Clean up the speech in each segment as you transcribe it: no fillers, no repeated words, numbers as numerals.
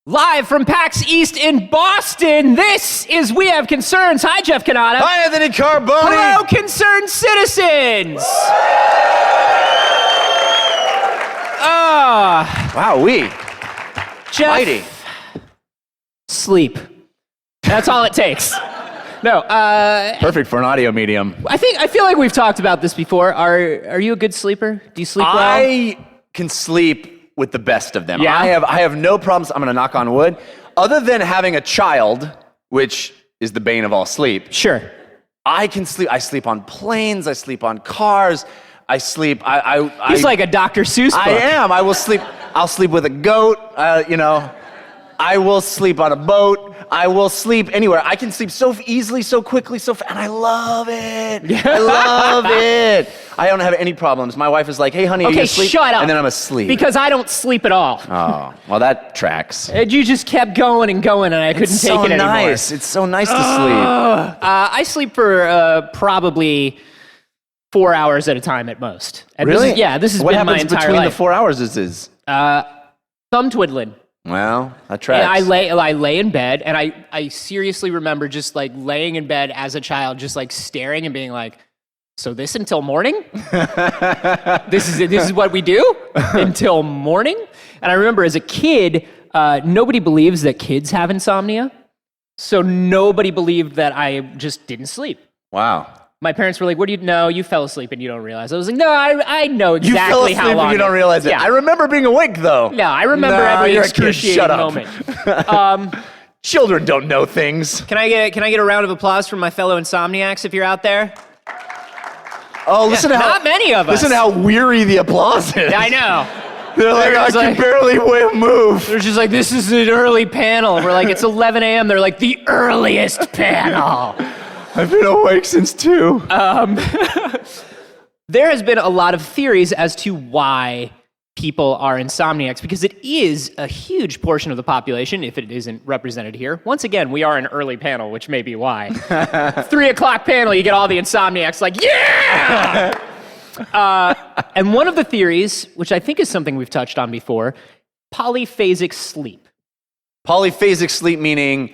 Live from PAX East in Boston, this is We Have Concerns. Hi, Jeff Canada. Hi, Anthony Carboni. Hello, concerned citizens. Wow, Jeff, mighty. sleep. That's all it takes. No, Perfect for an audio medium. I feel like we've talked about this before. Are you a good sleeper? Do you sleep well? I can sleep with the best of them. Yeah? I have no problems. I'm going to knock on wood. Other than having a child, which is the bane of all sleep. Sure. I can sleep. I sleep on planes. I sleep on cars. I sleep. He's like a Dr. Seuss book. I am. I will sleep. I'll sleep with a goat. I will sleep on a boat. I will sleep anywhere. I can sleep so easily, so quickly, and I love it. I love it. I don't have any problems. My wife is like, "Hey, honey, are you asleep?" Shut up. And then I'm asleep. Because I don't sleep at all. Oh, well, that tracks. And you just kept going and going, and I couldn't take it anymore. Nice. It's so nice to sleep. I sleep for probably 4 hours at a time at most. And Really? This has what been my happens entire between life. the 4 hours is? Thumb twiddling. Well, that tracks. And I lay in bed, and I seriously remember just like laying in bed as a child, just like staring and being like, "So this until morning? This is what we do until morning?" And I remember as a kid, nobody believes that kids have insomnia, so nobody believed that I just didn't sleep. Wow. My parents were like, "What do you know? You fell asleep and you don't realize." I was like, "No, I know exactly how long." You fell asleep and you don't realize it. Yeah. I remember being awake, though. No, I remember every you're a kid. excruciating Shut up. moment. Children don't know things. Can I get a round of applause from my fellow insomniacs if you're out there? Oh, listen to how Not many of us. Listen to how weary the applause is. I know. They're like, I can barely move. They're just like, "This is an early panel." We're like, "It's 11 a.m. They're like, "The earliest panel." I've been awake since 2. There has been a lot of theories as to why people are insomniacs, because it is a huge portion of the population, if it isn't represented here. Once again, we are an early panel, which may be why. 3 o'clock panel, you get all the insomniacs like, yeah! And one of the theories, which I think is something we've touched on before, polyphasic sleep. Polyphasic sleep meaning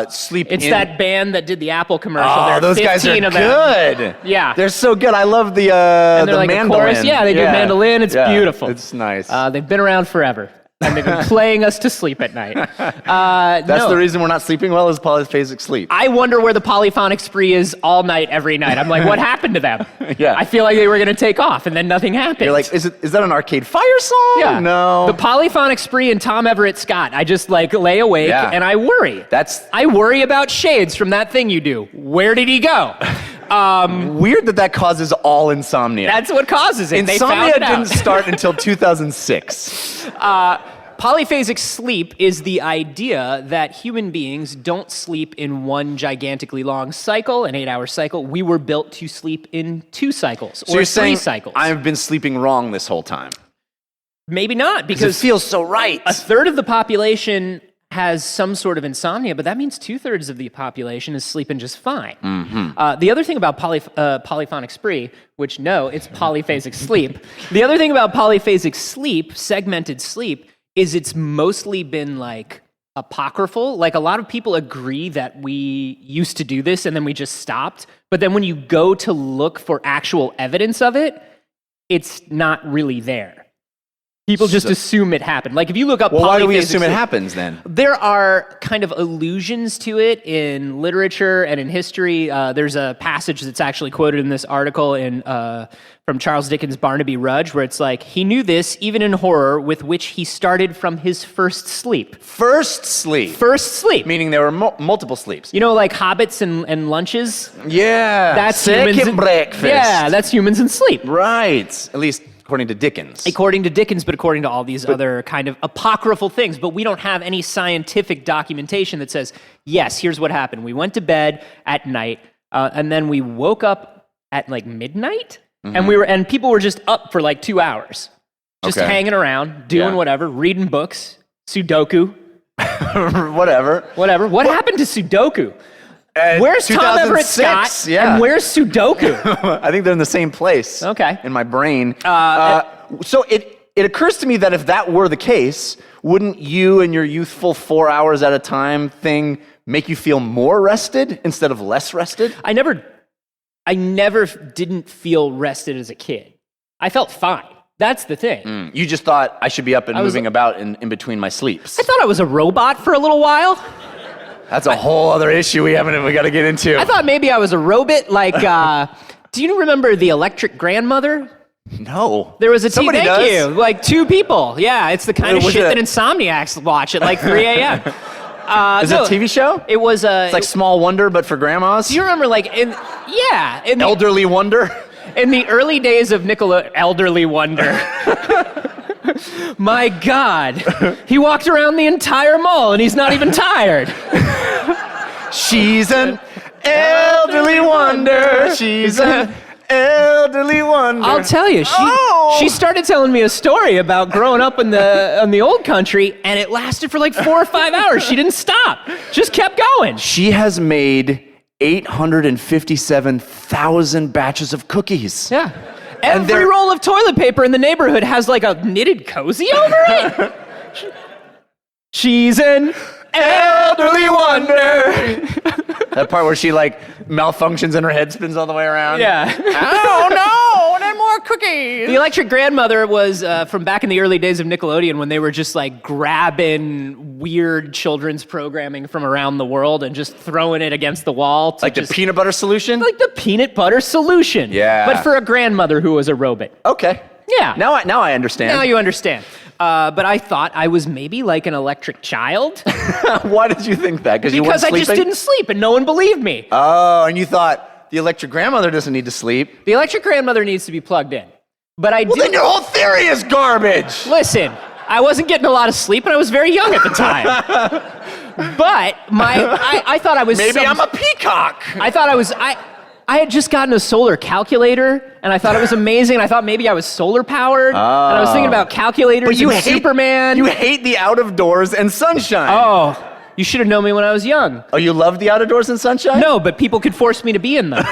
sleep It's in... that band that did the Apple commercial. Oh, There are those guys are 15 of them. good. Yeah. They're so good. I love the And they're like mandolin. a chorus. Yeah, they do mandolin. It's beautiful. It's nice. They've been around forever, and they've been playing us to sleep at night. That's the reason we're not sleeping well is polyphasic sleep. I wonder where the polyphonic spree is all night, every night. I'm like, what happened to them? Yeah. I feel like they were going to take off, and then nothing happened. You're like, is that an Arcade Fire song? Yeah. No. The polyphonic spree and Tom Everett Scott. I just like lay awake and I worry. I worry about shades from that thing you do. Where did he go? Weird that causes all insomnia. That's what causes it. Insomnia they found it didn't start until 2006. Polyphasic sleep is the idea that human beings don't sleep in one gigantically long cycle, an 8-hour cycle. We were built to sleep in 2 cycles or 3 cycles. I've been sleeping wrong this whole time. Maybe not, because it feels so right. A third of the population has some sort of insomnia, but that means 2/3 of the population is sleeping just fine. Mm-hmm. The other thing about polyphonic spree, which it's polyphasic sleep. The other thing about polyphasic sleep, segmented sleep, is it's mostly been like apocryphal. Like a lot of people agree that we used to do this and then we just stopped. But then when you go to look for actual evidence of it, it's not really there. People just assume it happened. Like if you look up polyphasic why do we assume sleep, it happens then? There are kind of allusions to it in literature and in history. There's a passage that's actually quoted in this article from Charles Dickens' Barnaby Rudge, where it's like, he knew this even in horror, with which he started from his first sleep. First sleep? First sleep. Meaning there were multiple sleeps. You know, like hobbits and lunches? Yeah. That's Second humans breakfast. Yeah, that's humans in sleep. Right. At least according to Dickens. According to Dickens, but according to all these other kind of apocryphal things. But we don't have any scientific documentation that says, yes, here's what happened. We went to bed at night, and then we woke up at like midnight, and people were just up for like 2 hours, just hanging around, doing whatever, reading books, Sudoku. Whatever. What happened to Sudoku? Where's Tom Everett Scott? Yeah. And where's Sudoku? I think they're in the same place. Okay. In my brain. it occurs to me that if that were the case, wouldn't you and your youthful 4 hours at a time thing make you feel more rested instead of less rested? I never didn't feel rested as a kid. I felt fine. That's the thing. You just thought I should be up and moving about in between my sleeps. I thought I was a robot for a little while. That's a whole other issue we got to get into. I thought maybe I was a robot. Like, do you remember the Electric Grandmother? No. There was a Somebody Thank does? you. Like 2 people. Yeah, it's the kind of Was shit it that insomniacs watch at like 3 a.m. Is it a TV show? It was It's like Small Wonder, but for grandmas? Do you remember like in Elderly Wonder? in the early days of Elderly Wonder? My God, he walked around the entire mall and he's not even tired. She's an elderly wonder. She's an elderly wonder. I'll tell you, she started telling me a story about growing up in the old country, and it lasted for like 4 or 5 hours. She didn't stop, just kept going. She has made 857,000 batches of cookies. Yeah. Every roll of toilet paper in the neighborhood has like a knitted cozy over it. She's an elderly wonder. That part where she like malfunctions and her head spins all the way around. Yeah. Oh no, no more cookies. The Electric Grandmother was from back in the early days of Nickelodeon when they were just like grabbing weird children's programming from around the world and just throwing it against the wall. Like the peanut butter solution? Like the peanut butter solution. Yeah. But for a grandmother who was a robot. Okay. Yeah. Now I understand. Now you understand. But I thought I was maybe like an electric child. Why did you think that? Because you weren't Because I sleeping? just didn't sleep and no one believed me. Oh, and you thought the electric grandmother doesn't need to sleep. The electric grandmother needs to be plugged in. But I Well, didn't. then your whole theory is garbage. Listen, I wasn't getting a lot of sleep and I was very young at the time. But I thought I was Maybe I'm a peacock. I thought I had just gotten a solar calculator, and I thought it was amazing. I thought maybe I was solar powered, and I was thinking about calculators and Superman. You hate the out of doors and sunshine. Oh, you should have known me when I was young. Oh, you love the out of doors and sunshine? No, but people could force me to be in them.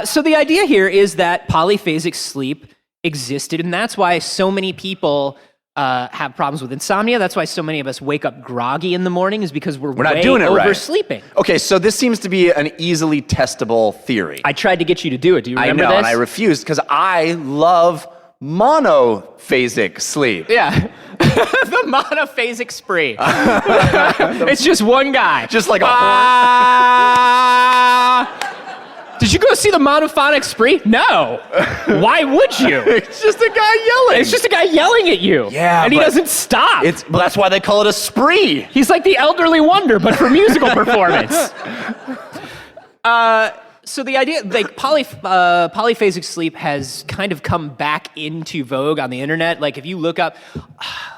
So the idea here is that polyphasic sleep existed, and that's why so many people have problems with insomnia. That's why so many of us wake up groggy in the morning, is because we're not way doing it right. oversleeping. Okay, so this seems to be an easily testable theory. I tried to get you to do it. Do you remember I know, this? and I refused because I love monophasic sleep. Yeah. The monophasic spree. It's just one guy. Just like a Did you go see the monophonic spree? No. Why would you? It's just a guy yelling. It's just a guy yelling at you. Yeah, and he but doesn't stop. Well, that's why they call it a spree. He's like the elderly wonder, but for musical performance. So the idea, like polyphasic sleep has kind of come back into vogue on the internet. Like if you look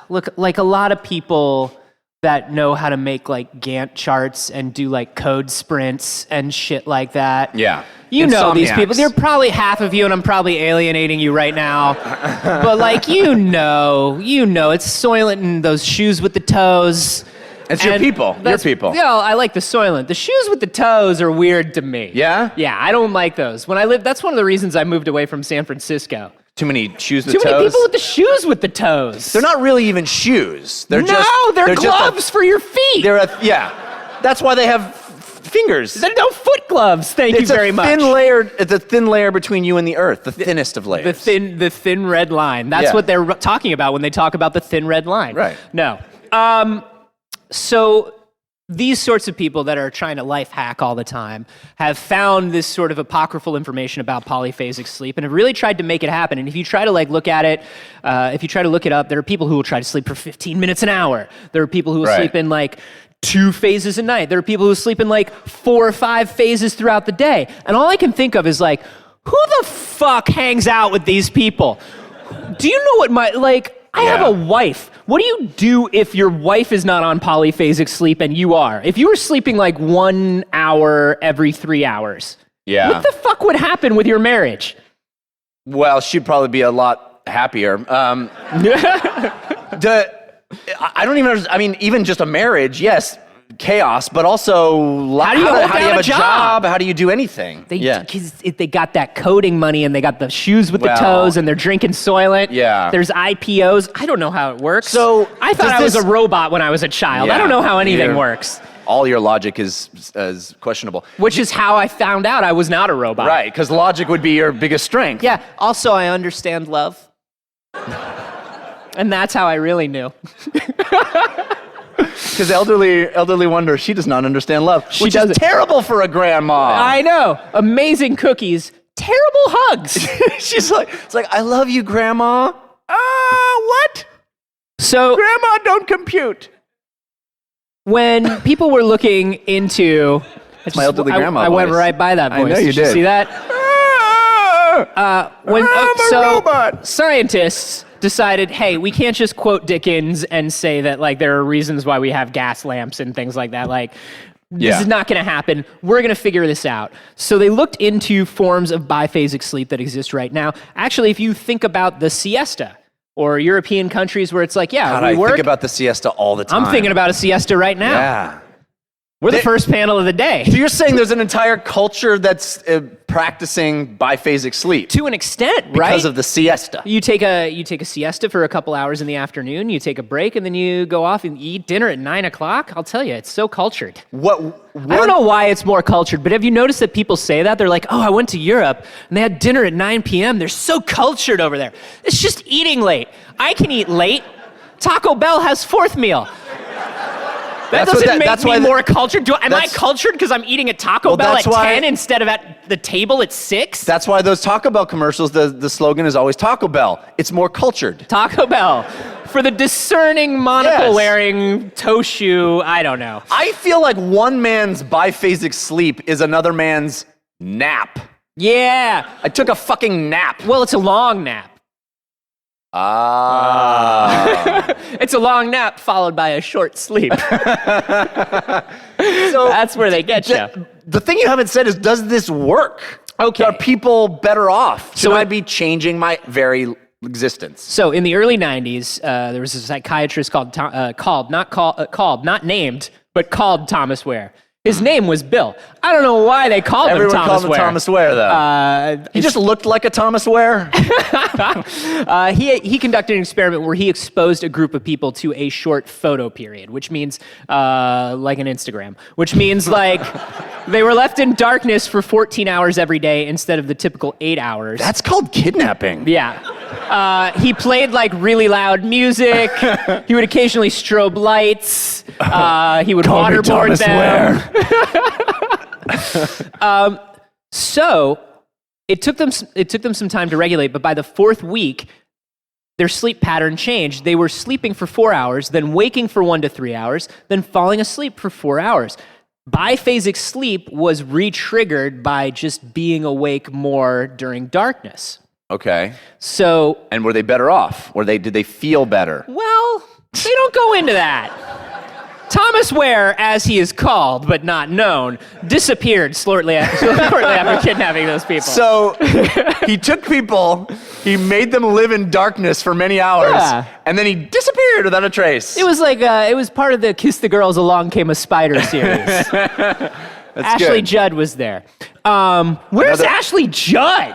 like a lot of people that know how to make like Gantt charts and do like code sprints and shit like that. Yeah. You know these Insomniacs. people. They're probably half of you, and I'm probably alienating you right now. But like, you know, it's Soylent and those shoes with the toes. It's your people. Your people. Yeah, I like the Soylent. The shoes with the toes are weird to me. Yeah? Yeah, I don't like those. That's one of the reasons I moved away from San Francisco. Too many shoes with Too toes? many people with the shoes with the toes. They're not really even shoes. They're they're just gloves for your feet. yeah. That's why they have fingers. They're no foot gloves. Thank you very much. It's a thin layer between you and the earth, the thinnest of layers. The thin red line. That's what they're talking about when they talk about the thin red line. Right. No. So these sorts of people that are trying to life hack all the time have found this sort of apocryphal information about polyphasic sleep and have really tried to make it happen. And if you try to look at it, if you try to look it up, there are people who will try to sleep for 15 minutes an hour. There are people who will sleep in like 2 phases a night. There are people who sleep in like 4 or 5 phases throughout the day. And all I can think of is like, who the fuck hangs out with these people? Do you know what I have a wife. What do you do if your wife is not on polyphasic sleep and you are? If you were sleeping like 1 hour every 3 hours, what the fuck would happen with your marriage? Well, she'd probably be a lot happier. I don't even. I mean, even just a marriage. Yes, chaos, but also How do you hold how do you down have a a job? How do you do anything? Because they got that coding money and they got the shoes with the Well, toes and they're drinking Soylent. Yeah. There's IPOs. I don't know how it works. So, I thought does I was this- a robot when I was a child. I Yeah, don't know how anything you're- works. All your logic is questionable. Which is how I found out I was not a robot. Right, because logic would be your biggest strength. Yeah. Also, I understand love. And that's how I really knew. Because elderly wonder, she does not understand love, which is doesn't. terrible for a grandma. I know. Amazing cookies. Terrible hugs. She's like, it's like, I love you, grandma. What? So Grandma, don't compute. when people were looking into... my elderly grandma I went voice. right by that I voice. know you did. See that? Robot. Scientists decided, hey, we can't just quote Dickens and say that like there are reasons why we have gas lamps and things like that. Like, this is not going to happen. We're going to figure this out. So they looked into forms of biphasic sleep that exist right now. Actually, if you think about the siesta or European countries where it's like, God, we I work. think about the siesta all the time. I'm thinking about a siesta right now. Yeah. We're the first panel of the day. So you're saying there's an entire culture that's practicing biphasic sleep To an extent, right? because of the siesta. You take a siesta for a couple hours in the afternoon, you take a break, and then you go off and eat dinner at 9 o'clock. I'll tell you, it's so cultured. What I don't know why it's more cultured, but have you noticed that people say that? They're like, oh, I went to Europe, and they had dinner at 9 p.m. They're so cultured over there. It's just eating late. I can eat late. Taco Bell has fourth meal. That doesn't make me more cultured. Am I cultured because I'm eating at Taco Bell at 10 instead of at the table at 6? That's why those Taco Bell commercials, the slogan is always Taco Bell. It's more cultured. Taco Bell. For the discerning, monocle-wearing, toe shoe, I don't know. I feel like one man's biphasic sleep is another man's nap. Yeah. I took a fucking nap. Well, it's a long nap. It's a long nap followed by a short sleep. So That's where they get you. The thing you haven't said is, does this work? Okay. Are people better off? Should So I be changing my very existence? So in the early 90s, there was a psychiatrist called not named, but called Thomas Ware. His name was Bill. I don't know why they called Everyone him Thomas called him Ware. Thomas Ware, though. He just looked like a Thomas Ware. He conducted an experiment where he exposed a group of people to a short photo period, which means like an Instagram, which means like they were left in darkness for 14 hours every day instead of the typical 8 hours. That's called kidnapping. Yeah. He played like really loud music. He would occasionally strobe lights. He would Call me waterboard Thomas them. Ware. So it took them some time to regulate, but by the fourth week, their sleep pattern changed. They were sleeping for 4 hours, then waking for 1 to 3 hours, then falling asleep for 4 hours. Biphasic sleep was re-triggered by just being awake more during darkness. Okay. So, And were they better off? Did they feel better? well, they don't go into that. Thomas Ware, as he is called but not known, disappeared shortly after kidnapping those people. So he took people, he made them live in darkness for many hours, Yeah. and then he disappeared without a trace. It was like it was part of the Kiss the Girls Along Came a Spider series. Ashley good. Judd was there. Where's Ashley Judd?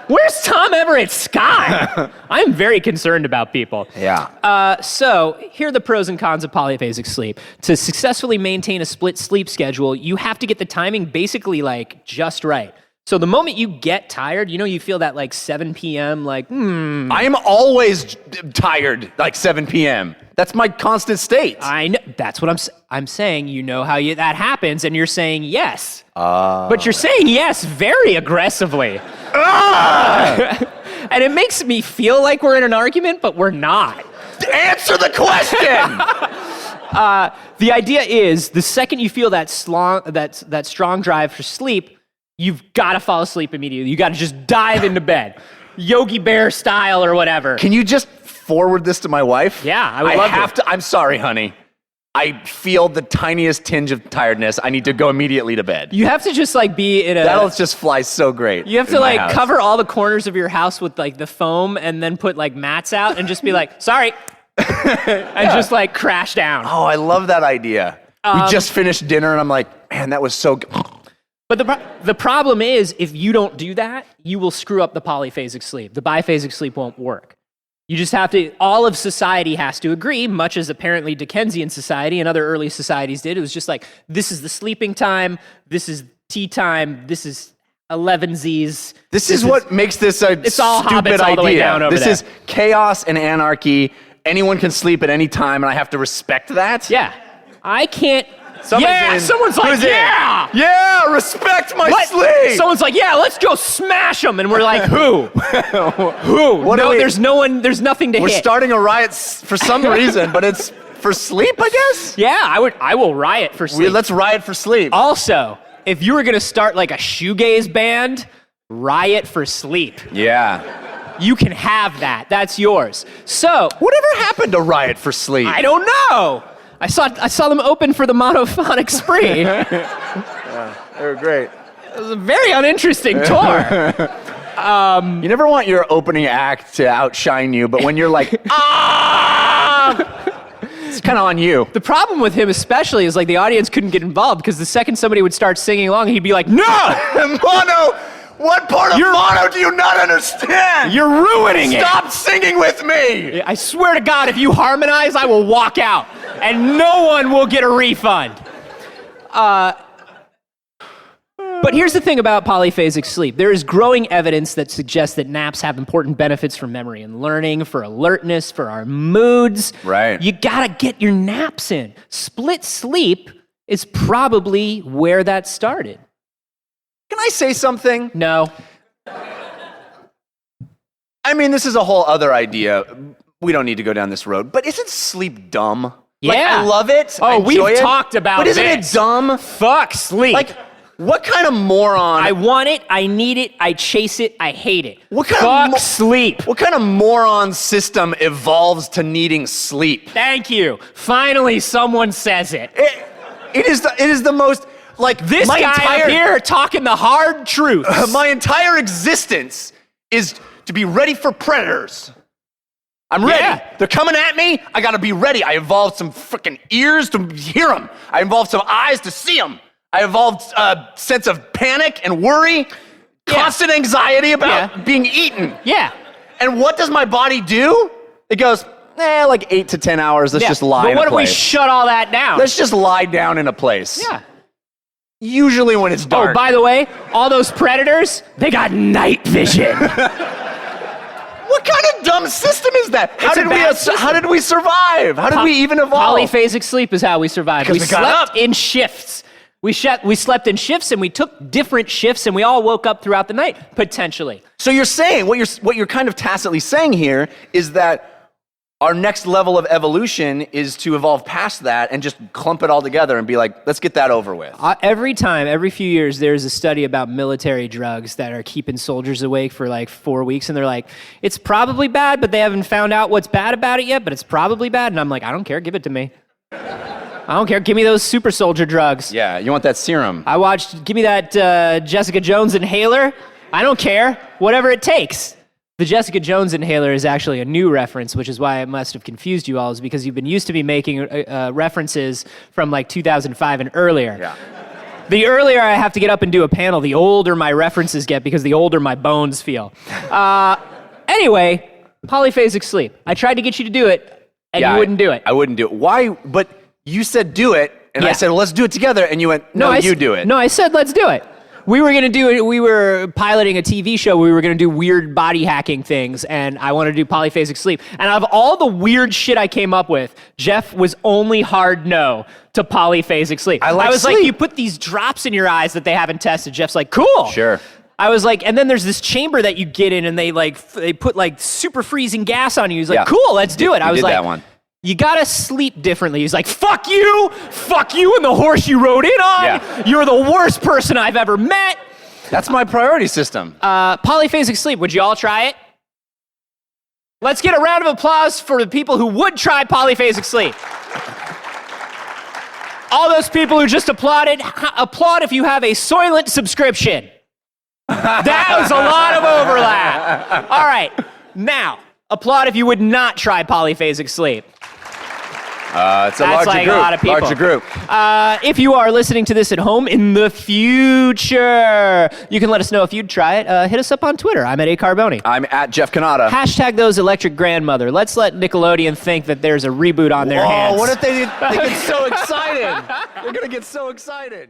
Where's Tom Everett Scott? I'm very concerned about people. Yeah. So here are the pros and cons of polyphasic sleep. To successfully maintain a split sleep schedule, you have to get the timing basically like just right. So the moment you get tired, you feel that like 7 p.m. like, I am always tired, like 7 p.m. That's my constant state. I know. That's what I'm saying. You know how that happens, and you're saying yes. But you're saying yes very aggressively. And it makes me feel like we're in an argument, but we're not. Answer the question! The idea is the second you feel that strong drive for sleep, you've got to fall asleep immediately. You got to just dive into bed, Yogi Bear style or whatever. Can you just forward this to my wife? Yeah, I would love to. I'm sorry, honey. I feel the tiniest tinge of tiredness. I need to go immediately to bed. You have to just like be in a... That'll just fly so great. You have to like cover all the corners of your house with like the foam and then put like mats out and just be like, sorry. And just like crash down. Oh, I love that idea. We just finished dinner, and I'm like, man, that was so good. But the problem is, if you don't do that, you will screw up the polyphasic sleep. The biphasic sleep won't work. You just have to, all of society has to agree, much as apparently Dickensian society and other early societies did. It was just like, this is the sleeping time, this is tea time, this is 11Zs. This is what makes this a it's all stupid hobbits all idea. the way down over This there. is chaos and anarchy. Anyone can sleep at any time, and I have to respect that? Yeah. I can't... Someone's like, Who's in? yeah! Yeah, respect my sleep! Someone's like, yeah, let's go smash them. And we're like, who? Who? There's no one, there's nothing to We're hit. starting a riot for some reason, but it's for sleep, I guess? Yeah, I will riot for sleep. Let's riot for sleep. Also, if you were going to start like a shoegaze band, riot for sleep. Yeah. You can have that. That's yours. So, Whatever happened to riot for sleep? I don't know. I saw them open for the monophonic spree. They were great. It was a very uninteresting tour. You never want your opening act to outshine you, but when you're like, it's kind of on you. The problem with him especially is like the audience couldn't get involved because the second somebody would start singing along, he'd be like, no! Mono! What part of mono do you not understand? You're ruining it! Stop singing with me! I swear to God, if you harmonize, I will walk out and no one will get a refund. But here's the thing about polyphasic sleep. There is growing evidence that suggests that naps have important benefits for memory and learning, for alertness, for our moods. Right. You gotta get your naps in. Split sleep is probably where that started. Can I say something? No. I mean, this is a whole other idea. We don't need to go down this road. But isn't sleep dumb? Like, Yeah. I love it. Oh, I enjoy we've it, talked about But isn't this. it dumb? Fuck sleep. Like, what kind of moron? I want it, I need it, I chase it, I hate it. What kind Fuck of sleep. What kind of moron system evolves to needing sleep? Thank you. Finally, someone says it. It is the most, like, This my guy up here talking the hard truth. My entire existence is to be ready for predators. I'm ready. Yeah. They're coming at me. I gotta be ready. I evolved some freaking ears to hear them. I evolved some eyes to see them. I evolved a sense of panic and worry, constant anxiety about being eaten. Yeah. And what does my body do? It goes, like 8 to 10 hours. Let's just lie in a But what place. if we shut all that down? Let's just lie down in a place. Yeah. Usually when it's dark. Oh, by the way, all those predators, they got night vision. What kind of dumb system is that? How did we survive? How did we even evolve? Polyphasic sleep is how we survived. We Because we got slept up. in shifts. We slept in shifts and we took different shifts and we all woke up throughout the night, potentially. So you're saying, what you're kind of tacitly saying here is that our next level of evolution is to evolve past that and just clump it all together and be like, let's get that over with. Every few years, there's a study about military drugs that are keeping soldiers awake for like 4 weeks. And they're like, it's probably bad, but they haven't found out what's bad about it yet, but it's probably bad. And I'm like, I don't care. Give it to me. I don't care. Give me those super soldier drugs. Yeah, you want that serum. Give me that Jessica Jones inhaler. I don't care. Whatever it takes. The Jessica Jones inhaler is actually a new reference, which is why it must have confused you all, is because you've been used to me making references from like 2005 and earlier. Yeah. The earlier I have to get up and do a panel, the older my references get because the older my bones feel. Anyway, polyphasic sleep. I tried to get you to do it, and you wouldn't do it. I wouldn't do it. Why? But you said do it, and I said, well, let's do it together, and you went, no, you do it. No, I said let's do it. We were piloting a TV show where we were going to do weird body hacking things, and I wanted to do polyphasic sleep. And out of all the weird shit I came up with, Jeff was only hard no to polyphasic sleep. I was sleep. like, you put these drops in your eyes that they haven't tested. Jeff's like, cool. Sure. I was like, and then there's this chamber that you get in, and they put like super freezing gas on you. He's like, cool, let's do it. I was like, that one. You gotta sleep differently. He's like, fuck you, and the horse you rode in on. Yeah. You're the worst person I've ever met. That's my priority system. Polyphasic sleep, would you all try it? Let's get a round of applause for the people who would try polyphasic sleep. All those people who just applauded, applaud if you have a Soylent subscription. That was a lot of overlap. All right, now, applaud if you would not try polyphasic sleep. It's a That's larger like group. a lot of people. Larger group. If you are listening to this at home in the future, you can let us know if you'd try it. Hit us up on Twitter. I'm at A. Carboni. I'm at Jeff Canada. Hashtag those electric grandmother. Let's let Nickelodeon think that there's a reboot on their hands. What if they get so excited? They're going to get so excited.